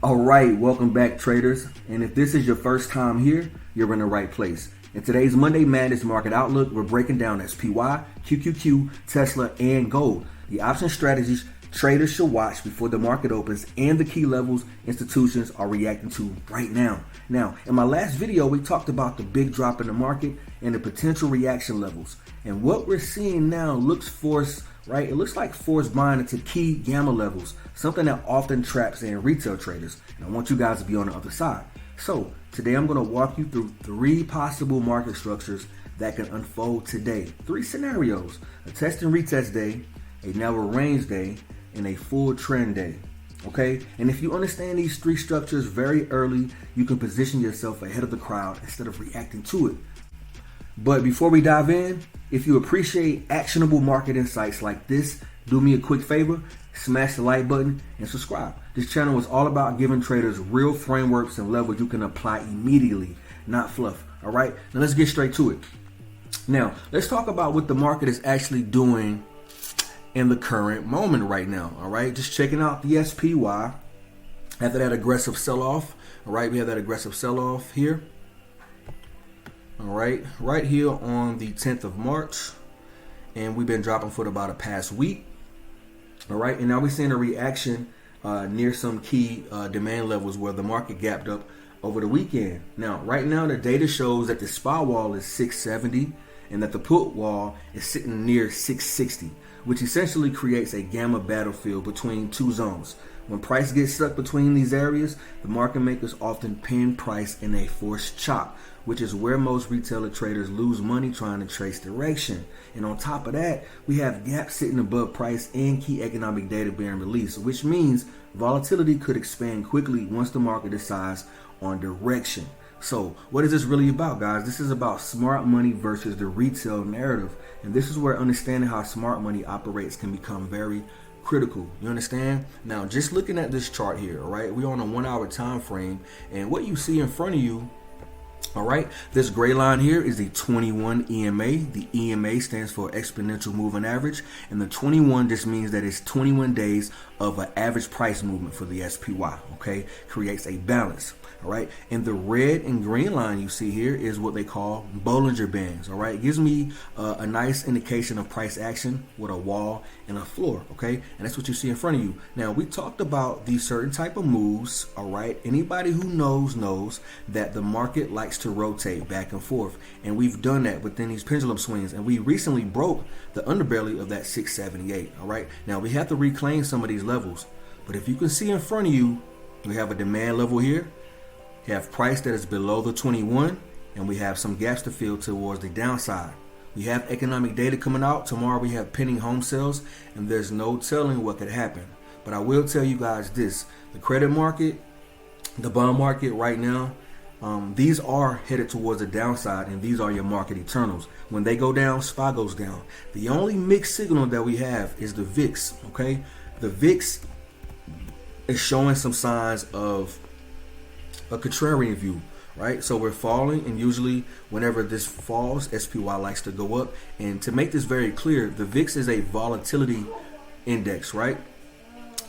All right, welcome back, traders. And if this is your first time here, you're in the right place. In today's Monday Madness Market Outlook, we're breaking down SPY, QQQ, Tesla, and gold. The option strategies traders should watch before the market opens and the key levels institutions are reacting to right now. Now, in my last video, we talked about the big drop in the market and the potential reaction levels. And what we're seeing now looks forced, right? It looks like forced buying into key gamma levels, something that often traps in retail traders. And I want you guys to be on the other side. So today I'm going to walk you through 3 possible market structures that can unfold today. 3 scenarios: a test and retest day, a narrow range day, and a full trend day. Okay, and if you understand these 3 structures very early, you can position yourself ahead of the crowd instead of reacting to it. But before we dive in, if you appreciate actionable market insights like this, do me a quick favor, smash the like button and subscribe. This channel is all about giving traders real frameworks and levels you can apply immediately, not fluff. All right, now let's get straight to it. Now, let's talk about what the market is actually doing in the current moment right now. All right, just checking out the SPY after that aggressive sell-off. All right, we have that aggressive sell-off here. All right, right here on the 10th of March, and we've been dropping for about a past week. All right, and now we're seeing a reaction near some key demand levels where the market gapped up over the weekend. Now, right now, the data shows that the SPY wall is 670 and that the put wall is sitting near 660, which essentially creates a gamma battlefield between 2 zones. When price gets stuck between these areas, the market makers often pin price in a forced chop, which is where most retailer traders lose money trying to trace direction. And on top of that, we have gaps sitting above price and key economic data being released, which means volatility could expand quickly once the market decides on direction. So what is this really about, guys? This is about smart money versus the retail narrative. And this is where understanding how smart money operates can become very critical. You understand? Now, just looking at this chart here, all right, we're on a 1-hour time frame, and what you see in front of you, all right, this gray line here is the 21 EMA. The EMA stands for exponential moving average, and the 21 just means that it's 21 days of an average price movement for the SPY. Okay, creates a balance. All right, and the red and green line you see here is what they call Bollinger Bands. All right, it gives me a nice indication of price action with a wall and a floor. Okay, and that's what you see in front of you. Now, we talked about these certain type of moves. All right, anybody who knows that the market likes to rotate back and forth, and we've done that within these pendulum swings, and we recently broke the underbelly of that 678. All right, now we have to reclaim some of these levels, but if you can see in front of you, we have a demand level here. We have price that is below the 21, and we have some gaps to fill towards the downside. We have economic data coming out. Tomorrow we have pending home sales, and there's no telling what could happen. But I will tell you guys this: the credit market, the bond market right now, these are headed towards the downside, and these are your market eternals. When they go down, SPY goes down. The only mixed signal that we have is the VIX. Okay, the VIX is showing some signs of a contrarian view, right? So we're falling, and usually whenever this falls, SPY likes to go up. And to make this very clear, the VIX is a volatility index, right?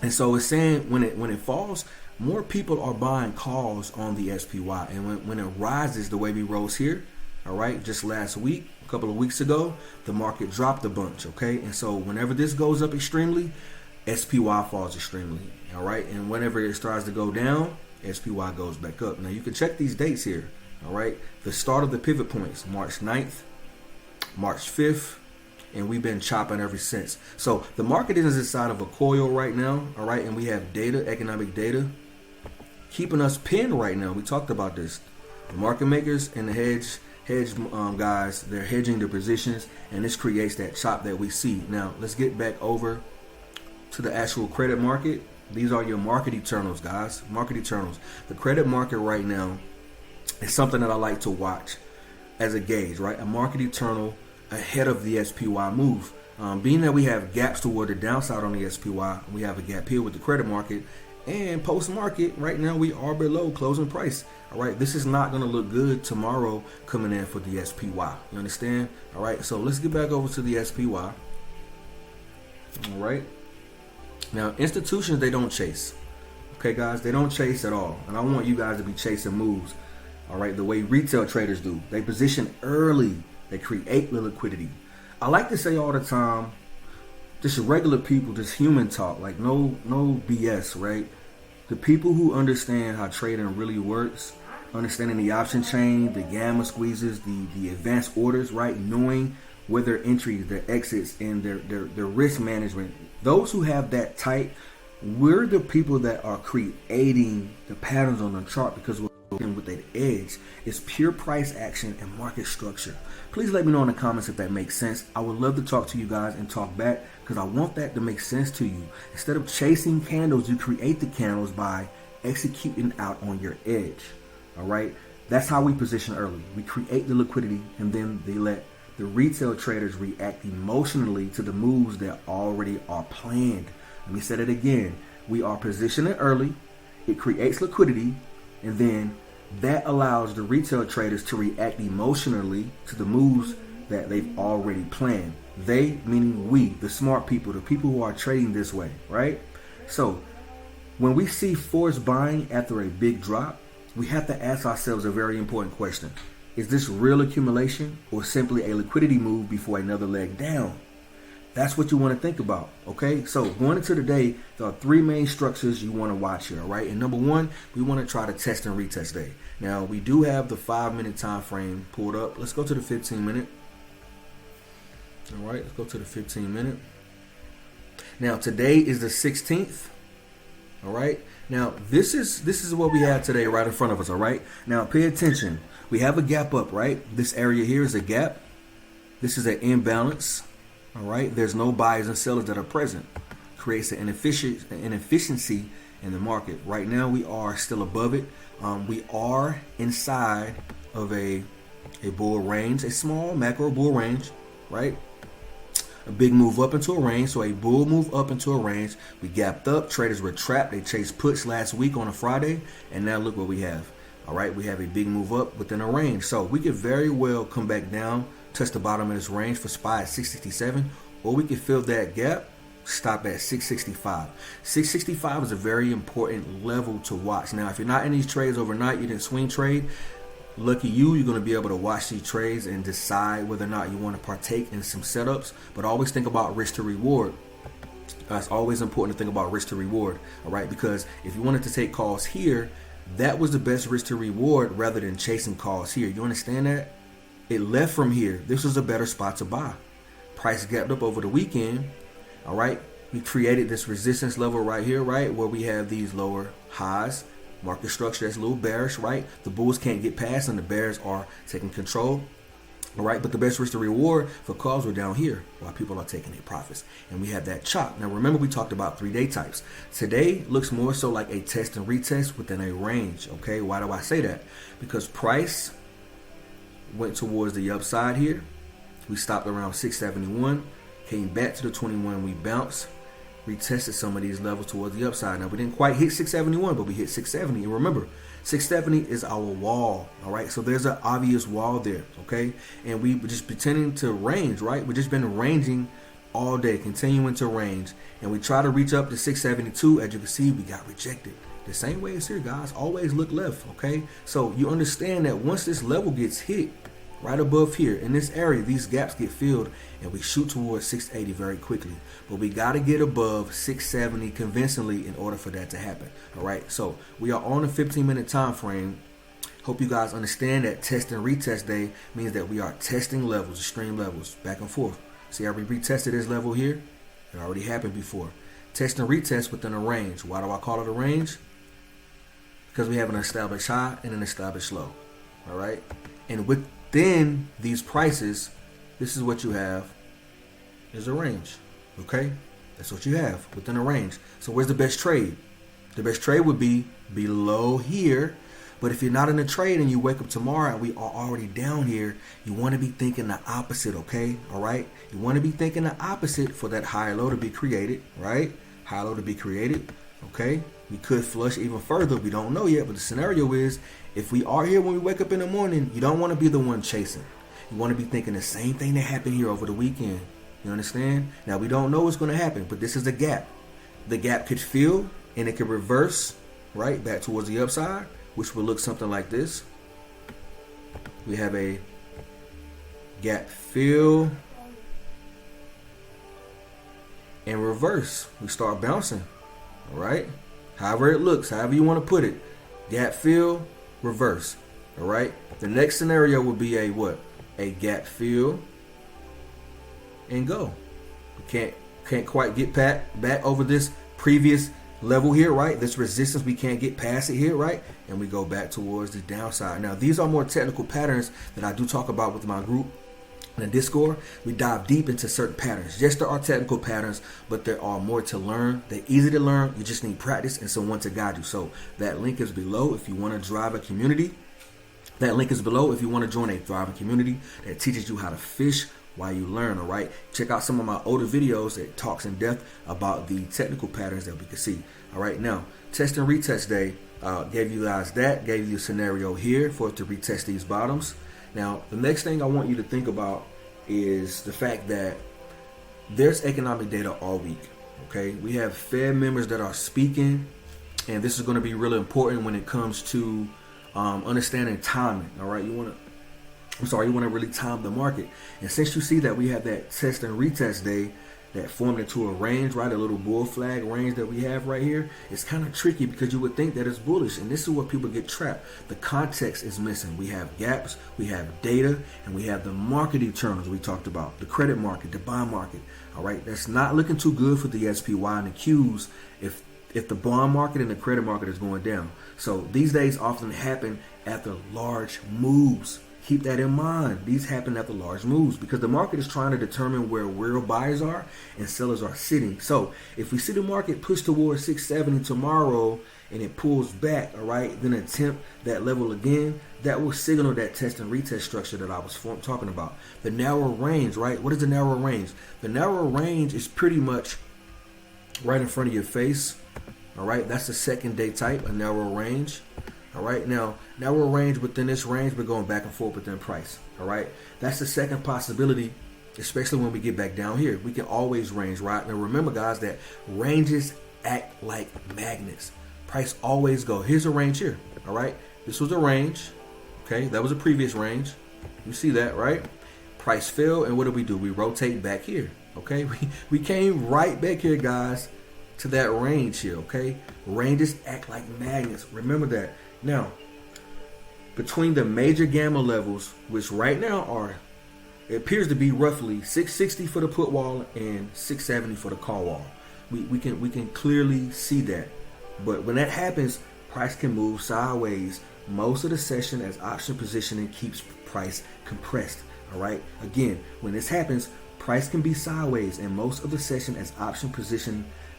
And so it's saying when it falls, more people are buying calls on the SPY, and when it rises the way we rose here, all right, just last week, a couple of weeks ago, the market dropped a bunch. Okay, and so whenever this goes up extremely, SPY falls extremely. All right, and whenever it starts to go down, SPY goes back up. Now you can check these dates here. All right, the start of the pivot points, March 9th, March 5th, and we've been chopping ever since. So the market is inside of a coil right now. All right, and we have data, economic data, keeping us pinned right now. We talked about this. The market makers and the hedge guys, they're hedging their positions, and this creates that chop that we see. Now let's get back over to the actual credit market. These are your market eternals, guys. Market eternals. The credit market right now is something that I like to watch as a gauge, right? A market eternal ahead of the SPY move. Being that we have gaps toward the downside on the SPY, we have a gap here with the credit market, and post-market right now we are below closing price. All right, this is not going to look good tomorrow coming in for the SPY. You understand? All right, so let's get back over to the SPY. All right. Now, institutions, they don't chase. Okay, guys, they don't chase at all. And I want you guys to be chasing moves. All right, the way retail traders do. They position early. They create the liquidity. I like to say all the time, just regular people, just human talk, like no BS, right? The people who understand how trading really works, understanding the option chain, the gamma squeezes, the advanced orders, right? Knowing where their entries, their exits, and their risk management. Those who have that tight, we're the people that are creating the patterns on the chart because we're with that edge. It's pure price action and market structure. Please let me know in the comments if that makes sense. I would love to talk to you guys and talk back because I want that to make sense to you. Instead of chasing candles, you create the candles by executing out on your edge. All right, that's how we position early. We create the liquidity and then they let the retail traders react emotionally to the moves that already are planned. Let me say that again. We are positioning early. It creates liquidity, and then that allows the retail traders to react emotionally to the moves that they've already planned. They, meaning we, the smart people, the people who are trading this way, right? So when we see forced buying after a big drop, we have to ask ourselves a very important question. Is this real accumulation or simply a liquidity move before another leg down? That's what you want to think about, okay? So going into the day, there are three main structures you want to watch here, all right? And number one, we want to try to test and retest day. Now, we do have the 5-minute time frame pulled up. Let's go to the 15-minute. All right, let's go to the 15-minute. Now, today is the 16th, all right? Now, this is what we have today right in front of us, all right? Now, pay attention. We have a gap up, right? This area here is a gap. This is an imbalance. All right, there's no buyers and sellers that are present. Creates an inefficiency in the market. Right now, we are still above it. We are inside of a bull range, a small macro bull range, right? A big move up into a range. So a bull move up into a range. We gapped up. Traders were trapped. They chased puts last week on a Friday, and now look what we have. All right, we have a big move up within a range. So we could very well come back down, touch the bottom of this range for SPY at 667, or we could fill that gap, stop at 665. 665 is a very important level to watch. Now, if you're not in these trades overnight, you didn't swing trade, lucky you, you're going to be able to watch these trades and decide whether or not you want to partake in some setups. But always think about risk to reward. It's always important to think about risk to reward, all right? Because if you wanted to take calls here, that was the best risk to reward rather than chasing calls here. You understand that? It left from here. This was a better spot to buy. Price gapped up over the weekend. All right. We created this resistance level right here, right? Where we have these lower highs. Market structure that's a little bearish, right? The bulls can't get past and the bears are taking control. All right. But the best risk to reward for calls were down here while people are taking their profits. And we have that chop. Now, remember, we talked about 3-day types. Today looks more so like a test and retest within a range. Okay. Why do I say that? Because price went towards the upside here. We stopped around 671, came back to the 21, we bounced, retested some of these levels towards the upside. Now, we didn't quite hit 671, but we hit 670. And remember, 670 is our wall, all right? So there's an obvious wall there, okay? And we were just pretending to range, right? We've just been ranging all day, continuing to range. And we try to reach up to 672. As you can see, we got rejected. The same way it's here, guys. Always look left, okay? So you understand that once this level gets hit, right above here in this area, these gaps get filled and we shoot towards 680 very quickly. But we got to get above 670 convincingly in order for that to happen. All right, so we are on a 15-minute time frame. Hope you guys understand that test and retest day means that we are testing levels, extreme levels, back and forth. See how we retested this level here? It already happened before. Test and retest within a range. Why do I call it a range? Because we have an established high and an established low. All right, and within these prices, this is what you have is a range. Okay, that's what you have within a range. So where's the best trade? The best trade would be below here. But if you're not in the trade and you wake up tomorrow and we are already down here, you want to be thinking the opposite, okay? All right? You want to be thinking the opposite for that high low to be created, right? High low to be created, okay? We could flush even further. We don't know yet, but the scenario is if we are here when we wake up in the morning, you don't want to be the one chasing. You want to be thinking the same thing that happened here over the weekend. You understand? Now, we don't know what's going to happen, but this is a gap. The gap could fill and it could reverse right, back towards the upside, which will look something like this. We have a gap fill and reverse. We start bouncing, all right? However it looks, however you want to put it. Gap fill, reverse, all right? The next scenario would be a what? A gap fill and go. We can't quite get back over this previous level here, right? This resistance, we can't get past it here, right? And we go back towards the downside. Now, these are more technical patterns that I do talk about with my group in the Discord. We dive deep into certain patterns. Yes, there are technical patterns, but there are more to learn. They're easy to learn. You just need practice and someone to guide you. So that link is below if you want to drive a community. That link is below if you want to join a thriving community that teaches you how to fish while you learn, all right? Check out some of my older videos that talks in depth about the technical patterns that we can see. All right, now, test and retest day, gave you guys that, gave you a scenario here for it to retest these bottoms. Now, the next thing I want you to think about is the fact that there's economic data all week, okay? We have Fed members that are speaking, and this is going to be really important when it comes to understanding timing, all right? You want to really time the market. And since you see that we have that test and retest day that formed into a range, right? A little bull flag range that we have right here. It's kind of tricky because you would think that it's bullish. And this is where people get trapped. The context is missing. We have gaps, we have data, and we have the market eternals we talked about. The credit market, the bond market. All right. That's not looking too good for the SPY and the Qs if the bond market and the credit market is going down. So these days often happen after large moves. Keep that in mind. These happen after large moves because the market is trying to determine where real buyers are and sellers are sitting. So if we see the market push towards 670 tomorrow and it pulls back, all right, then attempt that level again, that will signal that test and retest structure that I was talking about. The narrow range, right? What is the narrow range? The narrow range is pretty much right in front of your face. All right, that's the second day type, a narrow range. All right, now we're range within this range, we're going back and forth within price. All right, that's the second possibility, especially when we get back down here. We can always range, right? Now remember, guys, that ranges act like magnets. Price always go. Here's a range here. All right, this was a range. Okay, that was a previous range. You see that, right? Price fell, and what do? We rotate back here. Okay, we came right back here, guys, to that range here. Okay, ranges act like magnets. Remember that. Now, between the major gamma levels, which right now are, it appears to be roughly 660 for the put wall and 670 for the call wall. We can clearly see that. But when that happens, price can move sideways most of the session as option positioning keeps price compressed. All right. Again, when this happens, price can be sideways and most of the session as option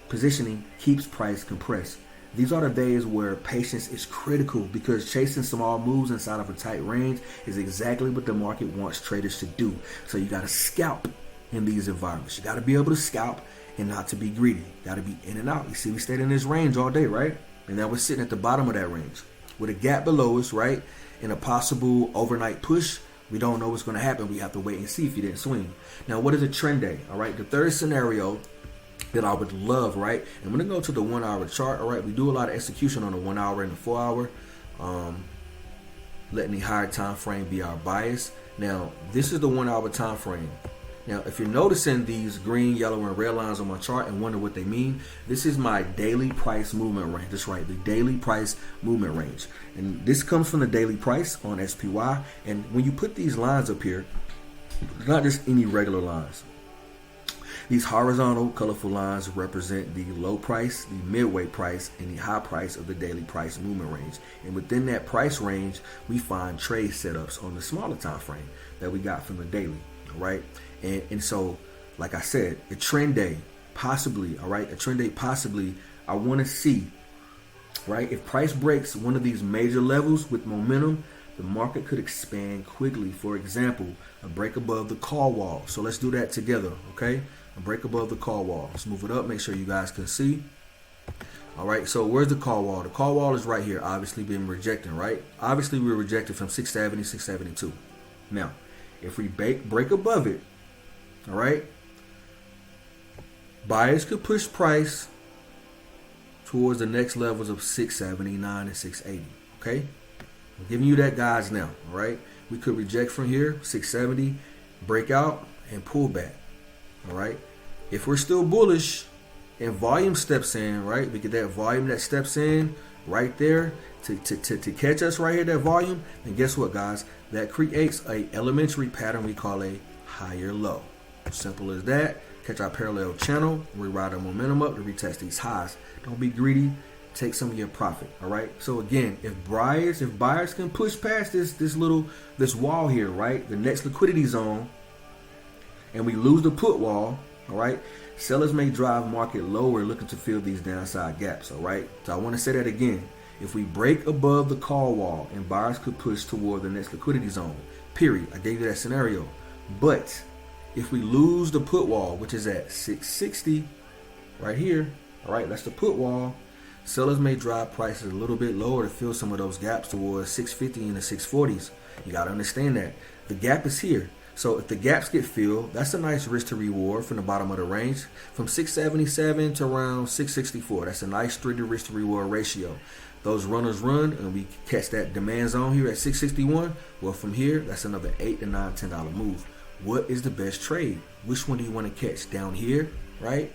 positioning keeps price compressed. These are the days where patience is critical because chasing small moves inside of a tight range is exactly what the market wants traders to do. So you got to scalp in these environments. You got to be able to scalp and not to be greedy. You got to be in and out. You see, we stayed in this range all day, right? And now we're sitting at the bottom of that range with a gap below us, right? And a possible overnight push. We don't know what's going to happen. We have to wait and see if you didn't swing. Now, what is a trend day? All right, the third scenario that I would love, right? I'm going to go to the 1 hour chart, all right? We do a lot of execution on the 1 hour and the 4 hour. Letting the higher time frame be our bias. Now, this is the 1 hour time frame. Now, if you're noticing these green, yellow, and red lines on my chart and wonder what they mean, this is my daily price movement range. That's right, the daily price movement range. And this comes from the daily price on SPY. And when you put these lines up here, not just any regular lines. These horizontal colorful lines represent the low price, the midway price, and the high price of the daily price movement range. And within that price range, we find trade setups on the smaller time frame that we got from the daily, all right? And so, like I said, a trend day, possibly, all right? A trend day, possibly, I want to see, right? If price breaks one of these major levels with momentum, the market could expand quickly. For example, a break above the call wall. So let's do that together, okay? A break above the call wall. Let's move it up, make sure you guys can see. All right, so where's the call wall? The call wall is right here, obviously been rejecting, right? Obviously, we were rejected from 670, 672. Now, if we break above it, all right, buyers could push price towards the next levels of 679 and 680. Okay, I'm giving you that, guys, now. All right, we could reject from here, 670, break out and pull back. All right, if we're still bullish and volume steps in, right, we get that volume that steps in right there to catch us right here, that volume, and guess what, guys? That creates a elementary pattern we call a higher low. Simple as that. Catch our parallel channel, we ride our momentum up to retest these highs. Don't be greedy. Take some of your profit. All right. So again, if buyers can push past this wall here, right, the next liquidity zone, and we lose the put wall, all right, sellers may drive market lower looking to fill these downside gaps. All right. So I want to say that again. If we break above the call wall and buyers could push toward the next liquidity zone, period. I gave you that scenario. But if we lose the put wall, which is at 660 right here, all right, that's the put wall, sellers may drive prices a little bit lower to fill some of those gaps towards 650 and the 640s. You got to understand that the gap is here. So if the gaps get filled, that's a nice risk to reward from the bottom of the range, from 677 to around 664. That's a nice 3 to risk to reward ratio. Those runners run and we catch that demand zone here at 661. Well, from here, that's another $8 to $9, $10 move. What is the best trade? Which one do you want to catch? Down here, right?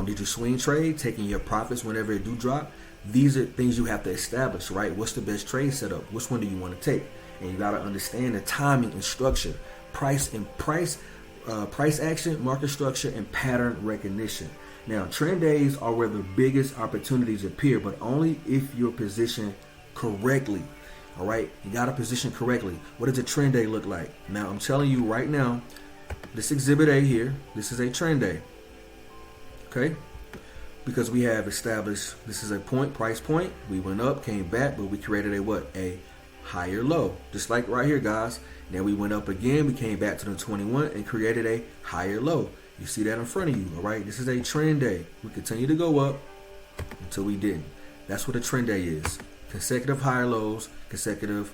Did you swing trade, taking your profits whenever it do drop? These are things you have to establish, right? What's the best trade setup? Which one do you want to take? And you got to understand the timing and structure, price action, market structure, and pattern recognition. Now, trend days are where the biggest opportunities appear, but only if you're positioned correctly. All right, you got to position correctly. What does a trend day look like? Now, I'm telling you right now, this exhibit A here, this is a trend day. Okay, because we have established this is a price point. We went up, came back, but we created a higher low, just like right here, guys. Then we went up again, we came back to the 21 and created a higher low. You see that in front of you. All right, this is a trend day. We continue to go up until we didn't. That's what a trend day is. Consecutive higher lows, consecutive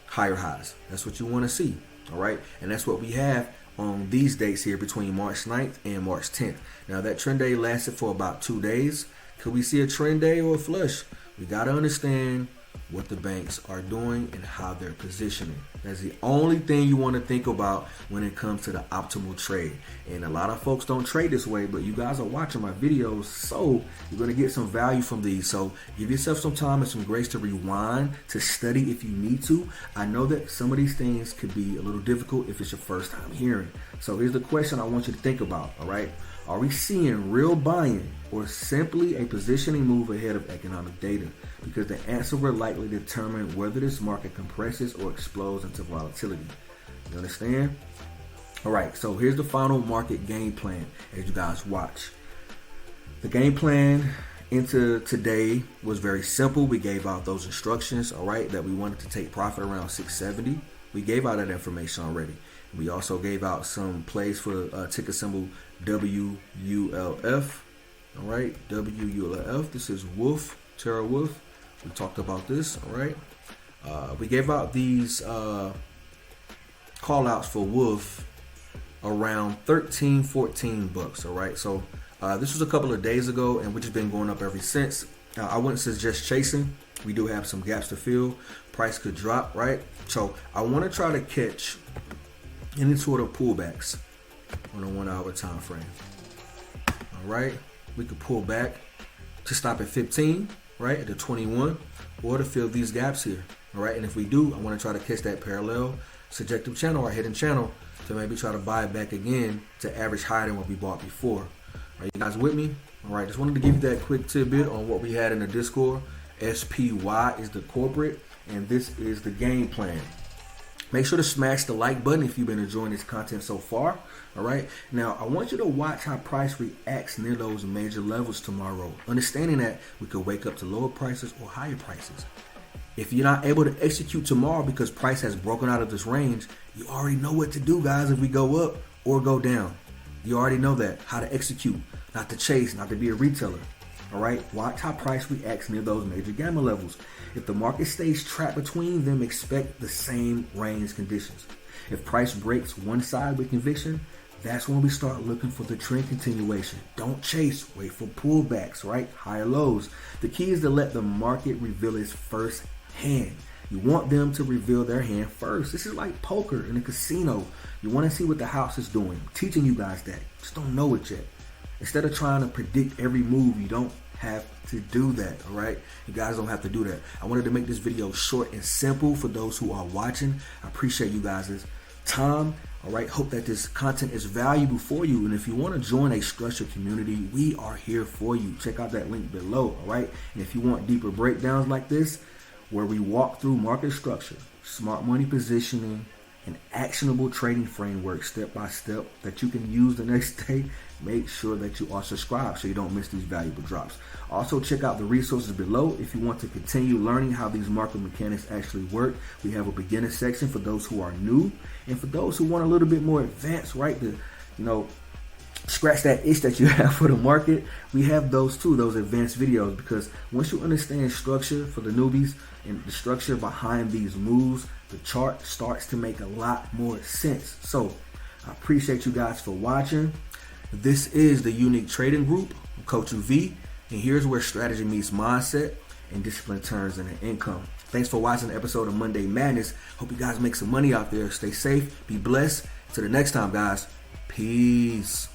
higher highs. That's what you want to see. All right, and that's what we have on these dates here between March 9th and March 10th. Now that trend day lasted for about 2 days. Could we see a trend day or a flush? We got to understand what the banks are doing and how they're positioning. That's the only thing you want to think about when it comes to the optimal trade. And a lot of folks don't trade this way, but you guys are watching my videos, so you're going to get some value from these. So give yourself some time and some grace to rewind, to study if you need to. I know that some of these things could be a little difficult if it's your first time hearing. So here's the question I want you to think about, all right? Are we seeing real buying or simply a positioning move ahead of economic data? Because the answer will likely determine whether this market compresses or explodes into volatility. You understand? All right, so here's the final market game plan as you guys watch. The game plan into today was very simple. We gave out those instructions, all right, that we wanted to take profit around 670. We gave out that information already. We also gave out some plays for ticker symbol WULF. All right, WULF. This is Wolf, Terra Wolf. We talked about this. All right. We gave out these call outs for Wolf around 13, 14 bucks. All right. So this was a couple of days ago, and we've just been going up ever since. I wouldn't suggest chasing. We do have some gaps to fill. Price could drop, right? So I want to try to catch any sort of pullbacks on a 1 hour time frame. All right, we could pull back to stop at 15, right, at the 21, or to fill these gaps here. All right, and if we do, I want to try to catch that parallel subjective channel or hidden channel to maybe try to buy it back again to average higher than what we bought before. Are you guys with me? All right, just wanted to give you that quick tidbit on what we had in the Discord. SPY is the corporate, and this is the game plan. Make sure to smash the like button if you've been enjoying this content so far. All right. Now, I want you to watch how price reacts near those major levels tomorrow. Understanding that we could wake up to lower prices or higher prices. If you're not able to execute tomorrow because price has broken out of this range, you already know what to do, guys, if we go up or go down. You already know that, how to execute, not to chase, not to be a retailer. All right, watch how price reacts near those major gamma levels. If the market stays trapped between them, expect the same range conditions. If price breaks one side with conviction, That's when we start looking for the trend continuation. Don't chase, wait for pullbacks, right? Higher lows. The key is to let the market reveal its first hand. You want them to reveal their hand first. This is like poker in a casino. You want to see what the house is doing. I'm teaching you guys that. Just don't know it yet. Instead of trying to predict every move, you don't have to do that, all right? You guys don't have to do that. I wanted to make this video short and simple for those who are watching. I appreciate you guys' time, all right? Hope that this content is valuable for you. And if you want to join a structured community, we are here for you. Check out that link below, all right? And if you want deeper breakdowns like this, where we walk through market structure, smart money positioning, and actionable trading framework step by step that you can use the next day, make sure that you are subscribed so you don't miss these valuable drops. Also, check out the resources below if you want to continue learning how these market mechanics actually work. We have a beginner section for those who are new, and for those who want a little bit more advanced, right? To, scratch that itch that you have for the market, we have those too, those advanced videos, because once you understand structure for the newbies and the structure behind these moves, the chart starts to make a lot more sense. So I appreciate you guys for watching. This is the Unique Trading Group. I'm Coach V, and here's where strategy meets mindset and discipline turns into income. Thanks for watching the episode of Monday Madness. Hope you guys make some money out there. Stay safe, be blessed. Till the next time, guys. Peace.